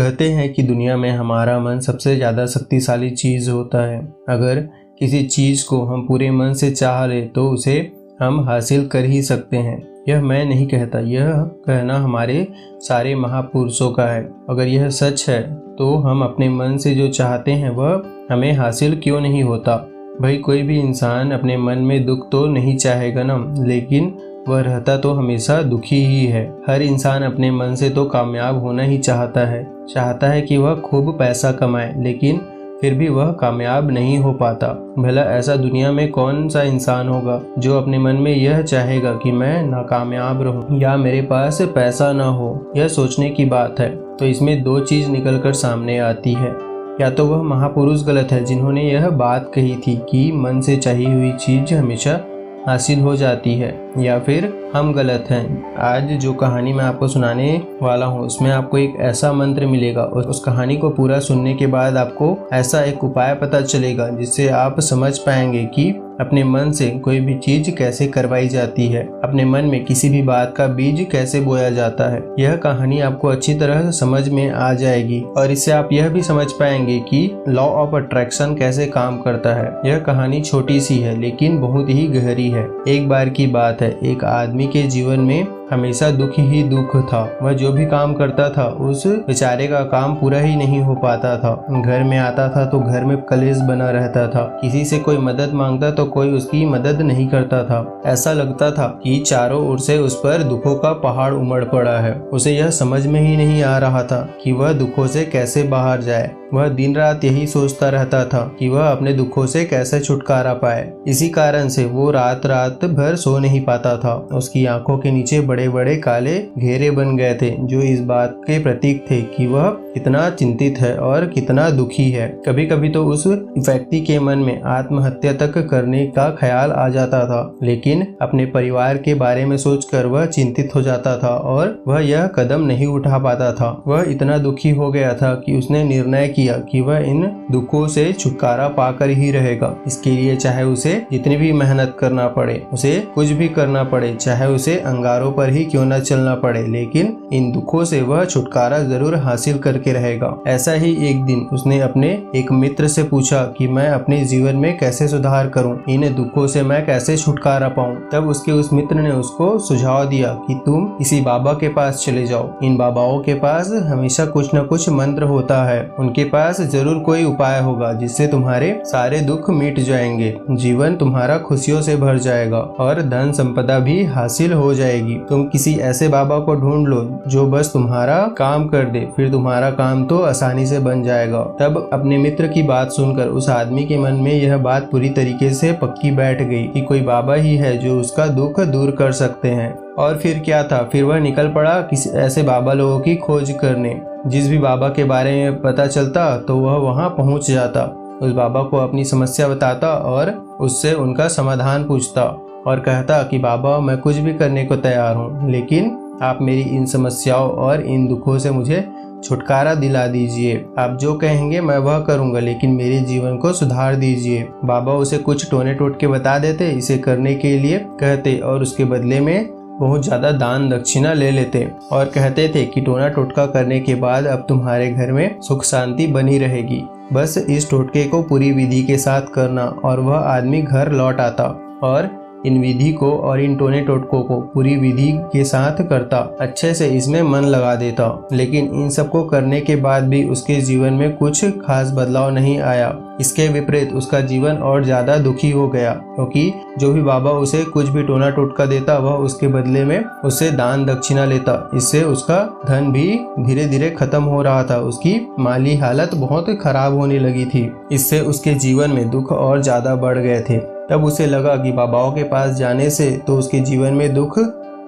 कहते हैं कि दुनिया में हमारा मन सबसे ज़्यादा शक्तिशाली चीज़ होता है। अगर किसी चीज़ को हम पूरे मन से चाह ले तो उसे हम हासिल कर ही सकते हैं। यह मैं नहीं कहता, यह कहना हमारे सारे महापुरुषों का है। अगर यह सच है तो हम अपने मन से जो चाहते हैं वह हमें हासिल क्यों नहीं होता। भाई कोई भी इंसान अपने मन में दुख तो नहीं चाहेगा ना, लेकिन वह रहता तो हमेशा दुखी ही है। हर इंसान अपने मन से तो कामयाब होना ही चाहता है कि वह खूब पैसा कमाए, लेकिन फिर भी वह कामयाब नहीं हो पाता। भला ऐसा दुनिया में कौन सा इंसान होगा जो अपने मन में यह चाहेगा कि मैं नाकामयाब रहूं या मेरे पास पैसा ना हो। यह सोचने की बात है। तो इसमें दो चीज निकलकर सामने आती है। या तो वह महापुरुष गलत है जिन्होंने यह बात कही थी कि मन से चाही हुई चीज हमेशा हासिल हो जाती है, या फिर हम गलत हैं। आज जो कहानी मैं आपको सुनाने वाला हूँ उसमें आपको एक ऐसा मंत्र मिलेगा और उस कहानी को पूरा सुनने के बाद आपको ऐसा एक उपाय पता चलेगा जिससे आप समझ पाएंगे कि अपने मन से कोई भी चीज कैसे करवाई जाती है, अपने मन में किसी भी बात का बीज कैसे बोया जाता है। यह कहानी आपको अच्छी तरह समझ में आ जाएगी और इससे आप यह भी समझ पाएंगे कि लॉ ऑफ अट्रैक्शन कैसे काम करता है। यह कहानी छोटी सी है लेकिन बहुत ही गहरी है। एक बार की बात है, एक आदमी के जीवन में हमेशा दुख ही दुख था। वह जो भी काम करता था उस बेचारे का काम पूरा ही नहीं हो पाता था। घर में आता था तो घर में कलेश बना रहता था। किसी से कोई मदद मांगता तो कोई उसकी मदद नहीं करता था। ऐसा लगता था कि चारों ओर से उस पर दुखों का पहाड़ उमड़ पड़ा है। उसे यह समझ में ही नहीं आ रहा था कि वह दुखों से कैसे बाहर जाए। वह दिन रात यही सोचता रहता था कि वह अपने दुखों से कैसे छुटकारा पाए। इसी कारण से वो रात रात भर सो नहीं पाता था। उसकी आंखों के नीचे बड़े बड़े काले घेरे बन गए थे जो इस बात के प्रतीक थे कि वह कितना चिंतित है और कितना दुखी है। कभी कभी तो उस व्यक्ति के मन में आत्महत्या तक करने का ख्याल आ जाता था, लेकिन अपने परिवार के बारे में सोचकर वह चिंतित हो जाता था और वह यह कदम नहीं उठा पाता था। वह इतना दुखी हो गया था कि उसने निर्णय किया कि वह इन दुखों से छुटकारा पाकर ही रहेगा। इसके लिए चाहे उसे जितनी भी मेहनत करना पड़े, उसे कुछ भी करना पड़े, चाहे उसे अंगारों पर ही क्यों न चलना पड़े, लेकिन इन दुखों से वह छुटकारा जरूर हासिल करके रहेगा। ऐसा ही एक दिन उसने अपने एक मित्र से पूछा कि मैं अपने जीवन में कैसे सुधार करूं, इन दुखों से मैं कैसे छुटकारा पाऊं। तब उसके उस मित्र ने उसको सुझाव दिया कि तुम किसी बाबा के पास चले जाओ। इन बाबाओं के पास हमेशा कुछ न कुछ मंत्र होता है। उनके पास जरूर कोई उपाय होगा जिससे तुम्हारे सारे दुख मिट जाएंगे, जीवन तुम्हारा खुशियों से भर जाएगा और धन संपदा भी हासिल हो जाएगी। तुम किसी ऐसे बाबा को ढूंढ लो जो बस तुम्हारा काम कर दे, फिर तुम्हारा काम तो आसानी से बन जाएगा। तब अपने मित्र की बात सुनकर उस आदमी के मन में यह बात पूरी तरीके से पक्की बैठ गई कि कोई बाबा ही है जो उसका दुख दूर कर सकते हैं। और फिर क्या था, फिर वह निकल पड़ा किसी ऐसे बाबा लोगों की खोज करने। जिस भी बाबा के बारे में पता चलता तो वह वहां पहुंच जाता, उस बाबा को अपनी समस्या बताता और उससे उनका समाधान पूछता और कहता कि बाबा मैं कुछ भी करने को तैयार हूँ, लेकिन आप मेरी इन समस्याओं और इन दुखों से मुझे छुटकारा दिला दीजिए। आप जो कहेंगे मैं वह करूँगा, लेकिन मेरे जीवन को सुधार दीजिए। बाबा उसे कुछ टोने टोटके बता देते, इसे करने के लिए कहते और उसके बदले में बहुत ज़्यादा दान दक्षिणा ले लेते और कहते थे कि टोना टोटका करने के बाद अब तुम्हारे घर में सुख शांति बनी रहेगी। बस इस टोटके को पूरी विधि के साथ करना। और वह आदमी घर लौट आता और इन विधि को और इन टोने टोटकों को पूरी विधि के साथ करता, अच्छे से इसमें मन लगा देता। लेकिन इन सबको करने के बाद भी उसके जीवन में कुछ खास बदलाव नहीं आया। इसके विपरीत उसका जीवन और ज्यादा दुखी हो गया, क्योंकि जो भी बाबा उसे कुछ भी टोना टोटका देता वह उसके बदले में उससे दान दक्षिणा लेता। इससे उसका धन भी धीरे धीरे खत्म हो रहा था। उसकी माली हालत बहुत खराब होने लगी थी। इससे उसके जीवन में दुख और ज्यादा बढ़ गए थे। तब उसे लगा कि बाबाओं के पास जाने से तो उसके जीवन में दुख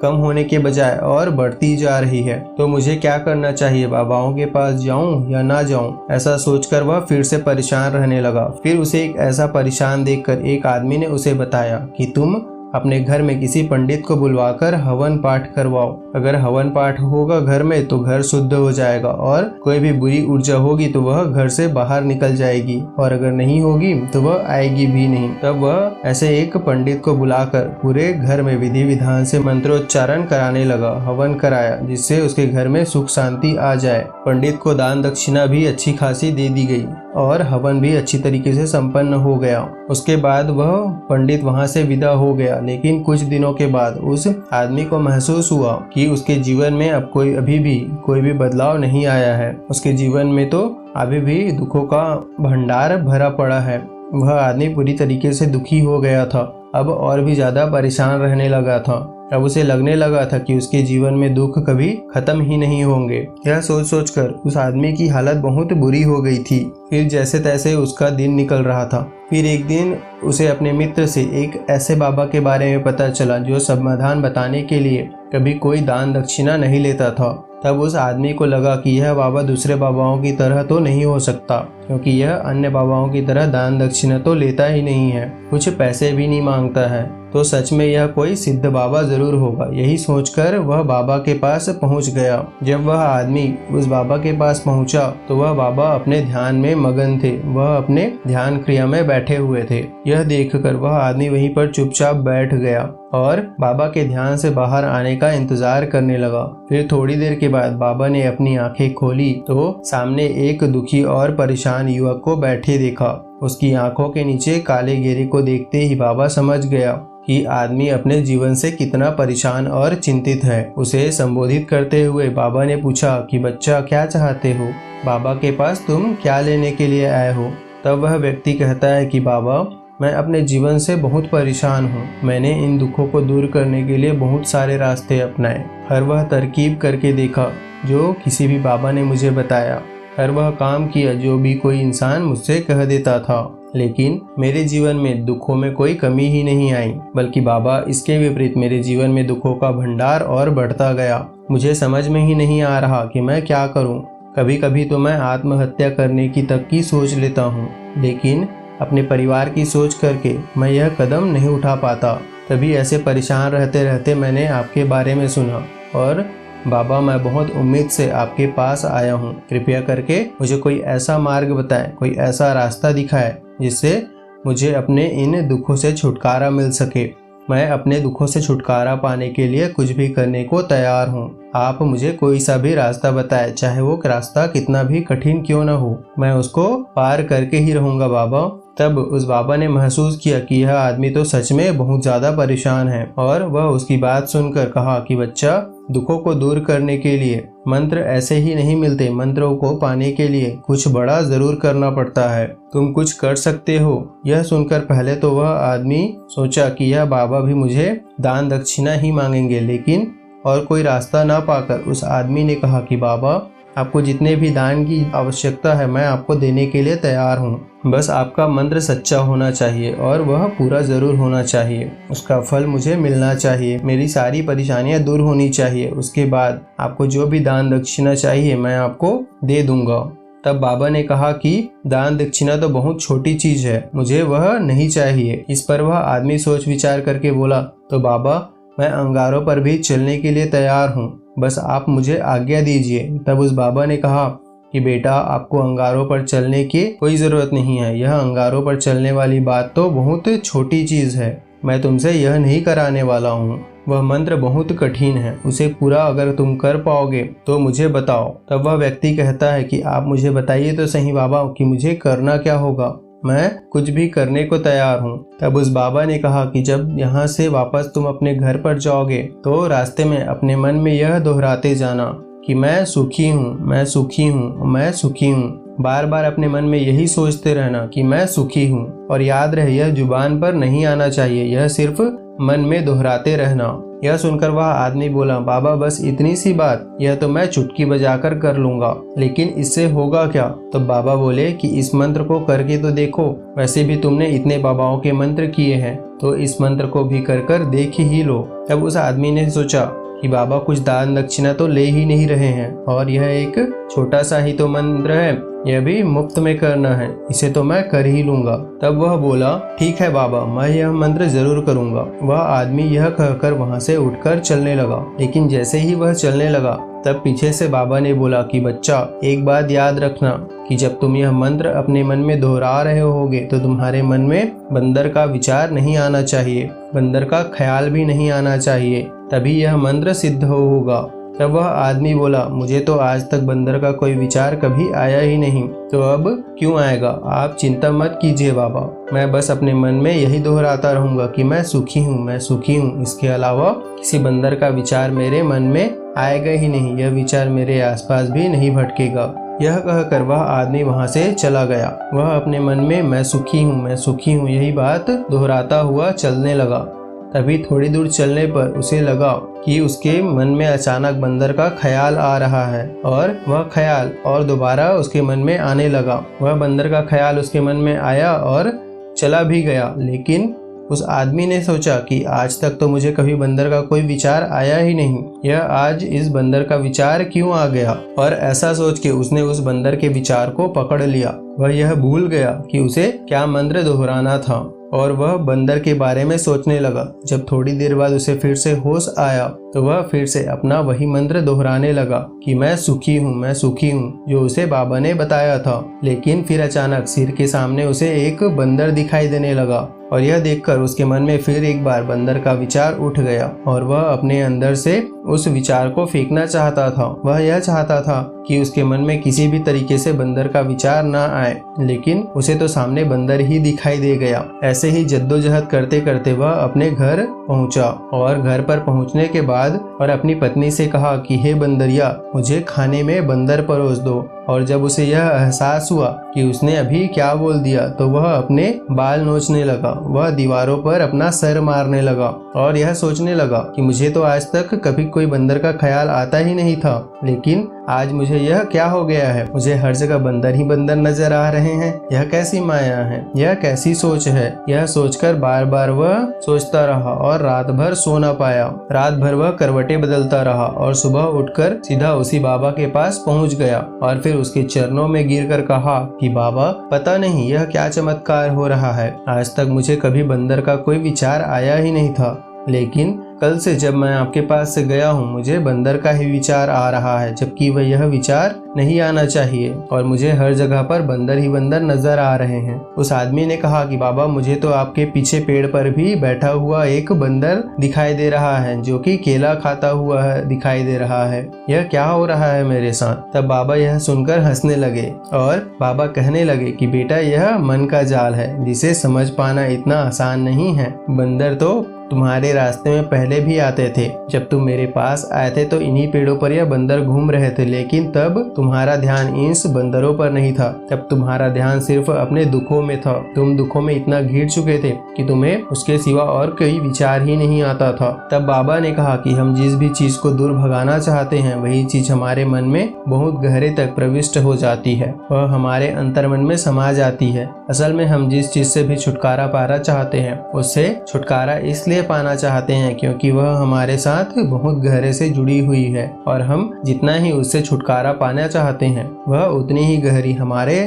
कम होने के बजाय और बढ़ती जा रही है। तो मुझे क्या करना चाहिए, बाबाओं के पास जाऊं या ना जाऊं? ऐसा सोचकर वह फिर से परेशान रहने लगा। फिर उसे एक ऐसा परेशान देखकर एक आदमी ने उसे बताया कि तुम अपने घर में किसी पंडित को बुलवाकर हवन पाठ करवाओ। अगर हवन पाठ होगा घर में तो घर शुद्ध हो जाएगा और कोई भी बुरी ऊर्जा होगी तो वह घर से बाहर निकल जाएगी, और अगर नहीं होगी तो वह आएगी भी नहीं। तब वह ऐसे एक पंडित को बुलाकर पूरे घर में विधि विधान से मंत्रोच्चारण कराने लगा। हवन कराया जिससे उसके घर में सुख शांति आ जाए। पंडित को दान दक्षिणा भी अच्छी खासी दे दी गई और हवन भी अच्छी तरीके से संपन्न हो गया। उसके बाद वह पंडित वहां से विदा हो गया। लेकिन कुछ दिनों के बाद उस आदमी को महसूस हुआ कि उसके जीवन में अब अभी भी कोई भी बदलाव नहीं आया है। उसके जीवन में तो अभी भी दुखों का भंडार भरा पड़ा है। वह आदमी पूरी तरीके से दुखी हो गया था, अब और भी ज्यादा परेशान रहने लगा था। अब उसे लगने लगा था कि उसके जीवन में दुख कभी खत्म ही नहीं होंगे। यह सोच सोचकर उस आदमी की हालत बहुत बुरी हो गई थी। फिर जैसे तैसे उसका दिन निकल रहा था। फिर एक दिन उसे अपने मित्र से एक ऐसे बाबा के बारे में पता चला जो समाधान बताने के लिए कभी कोई दान दक्षिणा नहीं लेता था। तब उस आदमी को लगा कि यह बाबा दूसरे बाबाओं की तरह तो नहीं हो सकता, क्योंकि यह अन्य बाबाओं की तरह दान दक्षिणा तो लेता ही नहीं है, कुछ पैसे भी नहीं मांगता है, तो सच में यह कोई सिद्ध बाबा जरूर होगा। यही सोचकर वह बाबा के पास पहुंच गया। जब वह आदमी उस बाबा के पास पहुंचा तो वह बाबा अपने ध्यान में मगन थे। वह अपने ध्यान क्रिया में बैठे हुए थे। यह देखकर वह आदमी वहीं पर चुपचाप बैठ गया और बाबा के ध्यान से बाहर आने का इंतजार करने लगा। फिर थोड़ी देर के बाद बाबा ने अपनी आंखें खोली तो सामने एक दुखी और परेशान युवक को बैठे देखा। उसकी आंखों के नीचे काले घेरे को देखते ही बाबा समझ गया कि आदमी अपने जीवन से कितना परेशान और चिंतित है। उसे संबोधित करते हुए बाबा ने पूछा कि बच्चा, क्या चाहते हो? बाबा के पास तुम क्या लेने के लिए आए हो? तब वह व्यक्ति कहता है कि बाबा, मैं अपने जीवन से बहुत परेशान हूँ। मैंने इन दुखों को दूर करने के लिए बहुत सारे रास्ते अपनाए। हर वह तरकीब करके देखा जो किसी भी बाबा ने मुझे बताया। हर वह काम किया जो भी कोई इंसान मुझसे कह देता था, लेकिन मेरे जीवन में दुखों में कोई कमी ही नहीं आई, बल्कि बाबा इसके विपरीत मेरे जीवन में दुखों का भंडार और बढ़ता गया। मुझे समझ में ही नहीं आ रहा कि मैं क्या करूं। कभी कभी तो मैं आत्महत्या करने की तक की सोच लेता हूं, लेकिन अपने परिवार की सोच करके मैं यह कदम नहीं उठा पाता। तभी ऐसे परेशान रहते रहते मैंने आपके बारे में सुना और बाबा, मैं बहुत उम्मीद से आपके पास आया हूँ। कृपया करके मुझे कोई ऐसा मार्ग बताएं, कोई ऐसा रास्ता दिखाएं जिससे मुझे अपने इन दुखों से छुटकारा मिल सके। मैं अपने दुखों से छुटकारा पाने के लिए कुछ भी करने को तैयार हूँ। आप मुझे कोई सा भी रास्ता बताएं, चाहे वो रास्ता कितना भी कठिन क्यों न हो, मैं उसको पार करके ही रहूंगा बाबा। तब उस बाबा ने महसूस किया कि यह आदमी तो सच में बहुत ज्यादा परेशान है और वह उसकी बात सुनकर कहा कि बच्चा, दुखों को दूर करने के लिए मंत्र ऐसे ही नहीं मिलते। मंत्रों को पाने के लिए कुछ बड़ा जरूर करना पड़ता है। तुम कुछ कर सकते हो। यह सुनकर पहले तो वह आदमी सोचा कि यह बाबा भी मुझे दान दक्षिणा ही मांगेंगे, लेकिन और कोई रास्ता ना पाकर उस आदमी ने कहा कि बाबा, आपको जितने भी दान की आवश्यकता है मैं आपको देने के लिए तैयार हूँ। बस आपका मंत्र सच्चा होना चाहिए और वह पूरा जरूर होना चाहिए। उसका फल मुझे मिलना चाहिए। मेरी सारी परेशानियां दूर होनी चाहिए। उसके बाद आपको जो भी दान दक्षिणा चाहिए मैं आपको दे दूंगा। तब बाबा ने कहा कि दान दक्षिणा तो बहुत छोटी चीज है, मुझे वह नहीं चाहिए। इस पर वह आदमी सोच विचार करके बोला, तो बाबा, मैं अंगारों पर भी चलने के लिए तैयार हूँ, बस आप मुझे आज्ञा दीजिए। तब उस बाबा ने कहा कि बेटा, आपको अंगारों पर चलने की कोई ज़रूरत नहीं है। यह अंगारों पर चलने वाली बात तो बहुत छोटी चीज़ है। मैं तुमसे यह नहीं कराने वाला हूँ। वह मंत्र बहुत कठिन है, उसे पूरा अगर तुम कर पाओगे तो मुझे बताओ। तब वह व्यक्ति कहता है कि आप मुझे बताइए तो सही बाबा कि मुझे करना क्या होगा। मैं कुछ भी करने को तैयार हूँ। तब उस बाबा ने कहा कि जब यहाँ से वापस तुम अपने घर पर जाओगे तो रास्ते में अपने मन में यह दोहराते जाना कि मैं सुखी हूँ, मैं सुखी हूँ, मैं सुखी हूँ। बार बार अपने मन में यही सोचते रहना कि मैं सुखी हूँ। और याद रहे, यह जुबान पर नहीं आना चाहिए, यह सिर्फ मन में दोहराते रहना। यह सुनकर वह आदमी बोला, बाबा बस इतनी सी बात, यह तो मैं चुटकी बजाकर कर लूंगा, लेकिन इससे होगा क्या? तो बाबा बोले कि इस मंत्र को करके तो देखो। वैसे भी तुमने इतने बाबाओं के मंत्र किए हैं, तो इस मंत्र को भी कर देख ही लो। तब उस आदमी ने सोचा कि बाबा कुछ दान दक्षिणा तो ले ही नहीं रहे हैं और यह एक छोटा सा ही तो मंत्र है, यह भी मुफ्त में करना है, इसे तो मैं कर ही लूंगा। तब वह बोला, ठीक है बाबा, मैं यह मंत्र जरूर करूंगा। वह आदमी यह कहकर वहां से उठकर चलने लगा, लेकिन जैसे ही वह चलने लगा तब पीछे से बाबा ने बोला कि बच्चा, एक बात याद रखना कि जब तुम यह मंत्र अपने मन में दोहरा रहे होगे तो तुम्हारे मन में बंदर का विचार नहीं आना चाहिए, बंदर का ख्याल भी नहीं आना चाहिए, तभी यह मंत्र सिद्ध होगा। तब वह आदमी बोला, मुझे तो आज तक बंदर का कोई विचार कभी आया ही नहीं, तो अब क्यों आएगा? आप चिंता मत कीजिए बाबा, मैं बस अपने मन में यही दोहराता रहूंगा कि मैं सुखी हूँ, मैं सुखी हूँ। इसके अलावा किसी बंदर का विचार मेरे मन में आएगा ही नहीं, यह विचार मेरे आसपास भी नहीं भटकेगा। यह कहकर वह आदमी वहां से चला गया। वह अपने मन में मैं सुखी हूँ, मैं सुखी हूँ यही बात दोहराता हुआ चलने लगा। तभी थोड़ी दूर चलने पर उसे लगा कि उसके मन में अचानक बंदर का ख्याल आ रहा है और वह ख्याल और दोबारा उसके मन में आने लगा। वह बंदर का ख्याल उसके मन में आया और चला भी गया, लेकिन उस आदमी ने सोचा कि आज तक तो मुझे कभी बंदर का कोई विचार आया ही नहीं, यह आज इस बंदर का विचार क्यों आ गया? और ऐसा सोच के उसने उस बंदर के विचार को पकड़ लिया। वह यह भूल गया कि उसे क्या मंत्र दोहराना था और वह बंदर के बारे में सोचने लगा। जब थोड़ी देर बाद उसे फिर से होश आया तो वह फिर से अपना वही मंत्र दोहराने लगा कि मैं सुखी हूँ, मैं सुखी हूँ, जो उसे बाबा ने बताया था। लेकिन फिर अचानक सिर के सामने उसे एक बंदर दिखाई देने लगा और यह देखकर उसके मन में फिर एक बार बंदर का विचार उठ गया और वह अपने अंदर से उस विचार को फेंकना चाहता था। वह यह चाहता था कि उसके मन में किसी भी तरीके से बंदर का विचार ना आए, लेकिन उसे तो सामने बंदर ही दिखाई दे गया। ऐसे ही जद्दोजहद करते करते वह अपने घर पहुंचा और घर पर पहुंचने के बाद और अपनी पत्नी से कहा कि हे बंदरिया, मुझे खाने में बंदर परोस दो। और जब उसे यह एहसास हुआ कि उसने अभी क्या बोल दिया तो वह अपने बाल नोचने लगा। वह दीवारों पर अपना सर मारने लगा और यह सोचने लगा कि मुझे तो आज तक कभी कोई बंदर का ख्याल आता ही नहीं था, लेकिन आज मुझे यह क्या हो गया है? मुझे हर जगह बंदर ही बंदर नजर आ रहे हैं। यह कैसी माया है, यह कैसी सोच है? यह सोचकर बार बार वह सोचता रहा और रात भर सो न पाया। रात भर वह करवटें बदलता रहा और सुबह उठकर सीधा उसी बाबा के पास पहुंच गया और फिर उसके चरणों में गिरकर कहा कि बाबा, पता नहीं यह क्या चमत्कार हो रहा है, आज तक मुझे कभी बंदर का कोई विचार आया ही नहीं था, लेकिन कल से जब मैं आपके पास से गया हूँ मुझे बंदर का ही विचार आ रहा है, जबकि वह यह विचार नहीं आना चाहिए और मुझे हर जगह पर बंदर ही बंदर नजर आ रहे हैं। उस आदमी ने कहा कि बाबा, मुझे तो आपके पीछे पेड़ पर भी बैठा हुआ एक बंदर दिखाई दे रहा है जो कि केला खाता हुआ दिखाई दे रहा है, यह क्या हो रहा है मेरे साथ? तब बाबा यह सुनकर हंसने लगे और बाबा कहने लगे कि बेटा, यह मन का जाल है जिसे समझ पाना इतना आसान नहीं है। बंदर तो तुम्हारे रास्ते में पहले भी आते थे। जब तुम मेरे पास आए थे तो इन्हीं पेड़ों पर यह बंदर घूम रहे थे, लेकिन तब तुम्हारा ध्यान इन बंदरों पर नहीं था। तब तुम्हारा ध्यान सिर्फ अपने दुखों में था। तुम दुखों में इतना घिर चुके थे कि तुम्हें उसके सिवा और कोई विचार ही नहीं आता था। तब बाबा ने कहा कि हम जिस भी चीज को दूर भगाना चाहते हैं वही चीज हमारे मन में बहुत गहरे तक प्रविष्ट हो जाती है, वह हमारे अंतर्मन में समा जाती है। असल में हम जिस चीज से भी छुटकारा पाना चाहते हैं उससे छुटकारा इसलिए पाना चाहते हैं क्योंकि वह हमारे साथ बहुत गहरे से जुड़ी हुई है और हम जितना ही उससे छुटकारा पाना चाहते हैं वह उतनी ही गहरी हमारे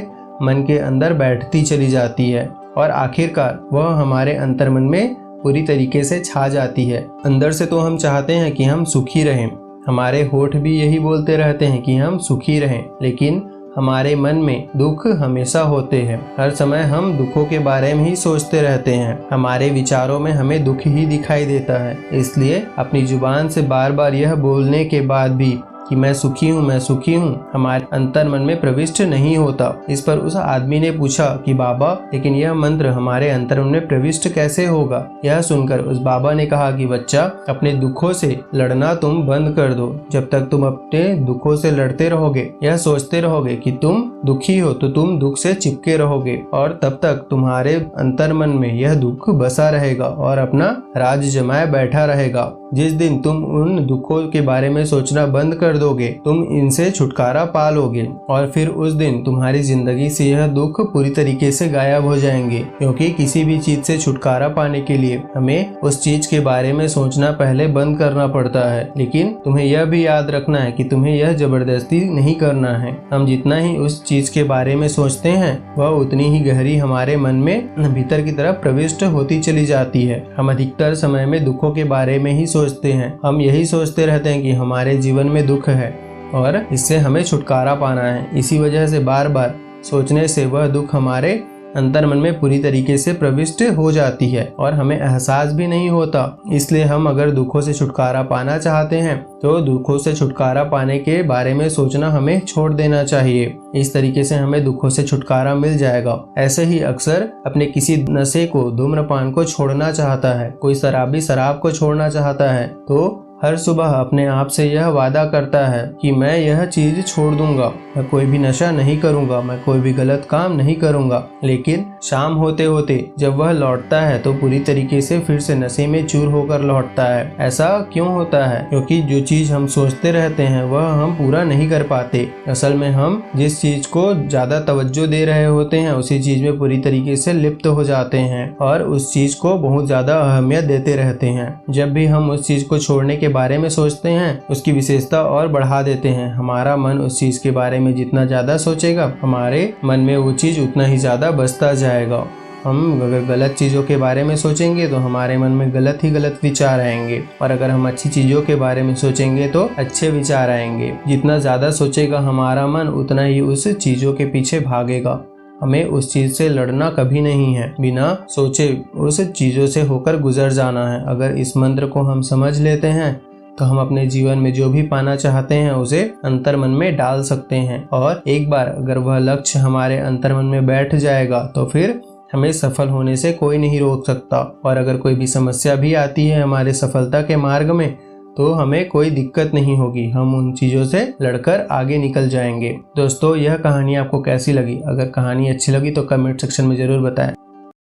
मन के अंदर बैठती चली जाती है और आखिरकार वह हमारे अंतर्मन में पूरी तरीके से छा जाती है। अंदर से तो हम चाहते हैं कि हम सुखी रहें, हमारे होठ भी यही बोलते रहते हैं कि हम सुखी रहें, लेकिन हमारे मन में दुख हमेशा होते हैं। हर समय हम दुखों के बारे में ही सोचते रहते हैं, हमारे विचारों में हमें दुख ही दिखाई देता है। इसलिए अपनी जुबान से बार बार यह बोलने के बाद भी कि मैं सुखी हूँ, मैं सुखी हूँ, हमारे अंतर मन में प्रविष्ट नहीं होता। इस पर उस आदमी ने पूछा कि बाबा, लेकिन यह मंत्र हमारे अंतर मन में प्रविष्ट कैसे होगा? यह सुनकर उस बाबा ने कहा कि बच्चा, अपने दुखों से लड़ना तुम बंद कर दो। जब तक तुम अपने दुखों से लड़ते रहोगे, यह सोचते रहोगे कि तुम दुखी हो, तो तुम दुख से चिपके रहोगे और तब तक तुम्हारे अंतर मन में यह दुख बसा रहेगा और अपना राज जमाए बैठा रहेगा। जिस दिन तुम उन दुखों के बारे में सोचना बंद कर दोगे, तुम इनसे छुटकारा पा लोगे और फिर उस दिन तुम्हारी जिंदगी से यह दुख पूरी तरीके से गायब हो जाएंगे। क्योंकि किसी भी चीज से छुटकारा पाने के लिए हमें उस चीज के बारे में सोचना पहले बंद करना पड़ता है। लेकिन तुम्हें यह भी याद रखना है कि तुम्हें यह जबरदस्ती नहीं करना है। हम जितना ही उस चीज के बारे में सोचते हैं वह उतनी ही गहरी हमारे मन में भीतर की तरफ प्रविष्ट होती चली जाती है। हम अधिकतर समय में दुखों के बारे में ही सोचते हैं। हम यही सोचते रहते हैं कि हमारे जीवन में दुख है और इससे हमें छुटकारा पाना है। इसी वजह से बार बार सोचने से वह दुख हमारे अंतर मन में पूरी तरीके से प्रविष्ट हो जाती है और हमें एहसास भी नहीं होता। इसलिए हम अगर दुखों से छुटकारा पाना चाहते हैं तो दुखों से छुटकारा पाने के बारे में सोचना हमें छोड़ देना चाहिए। इस तरीके से हमें दुखों से छुटकारा मिल जाएगा। ऐसे ही अक्सर अपने किसी नशे को, धूम्रपान को छोड़ना चाहता है, कोई शराबी शराब को छोड़ना चाहता है तो हर सुबह अपने आप से यह वादा करता है कि मैं यह चीज छोड़ दूंगा, मैं कोई भी नशा नहीं करूंगा, मैं कोई भी गलत काम नहीं करूंगा। लेकिन शाम होते होते जब वह लौटता है तो पूरी तरीके से फिर से नशे में चूर होकर लौटता है। ऐसा क्यों होता है? क्योंकि जो चीज हम सोचते रहते हैं वह हम पूरा नहीं कर पाते। असल में हम जिस चीज को ज्यादा तवज्जो दे रहे होते हैं उसी चीज में पूरी तरीके से लिप्त हो जाते हैं और उस चीज को बहुत ज्यादा अहमियत देते रहते हैं। जब भी हम उस चीज को छोड़ने के बारे में सोचते हैं उसकी विशेषता और बढ़ा देते हैं। हमारा मन उस चीज के बारे में जितना ज्यादा सोचेगा हमारे मन में वो चीज उतना ही ज्यादा बसता जाएगा। हम अगर गलत चीज़ों के बारे में सोचेंगे तो हमारे मन में गलत ही गलत विचार आएंगे और अगर हम अच्छी चीज़ों के बारे में सोचेंगे तो अच्छे विचार आएंगे। जितना ज़्यादा सोचेगा हमारा मन उतना ही उस चीज़ों के पीछे भागेगा। हमें उस चीज से लड़ना कभी नहीं है, बिना सोचे उस चीजों से होकर गुजर जाना है। अगर इस मंत्र को हम समझ लेते हैं तो हम अपने जीवन में जो भी पाना चाहते हैं उसे अंतर मन में डाल सकते हैं और एक बार अगर वह लक्ष्य हमारे अंतर मन में बैठ जाएगा तो फिर हमें सफल होने से कोई नहीं रोक सकता। और अगर कोई भी समस्या भी आती है हमारे सफलता के मार्ग में तो हमें कोई दिक्कत नहीं होगी, हम उन चीज़ों से लड़कर आगे निकल जाएंगे। दोस्तों, यह कहानी आपको कैसी लगी? अगर कहानी अच्छी लगी तो कमेंट सेक्शन में ज़रूर बताएं।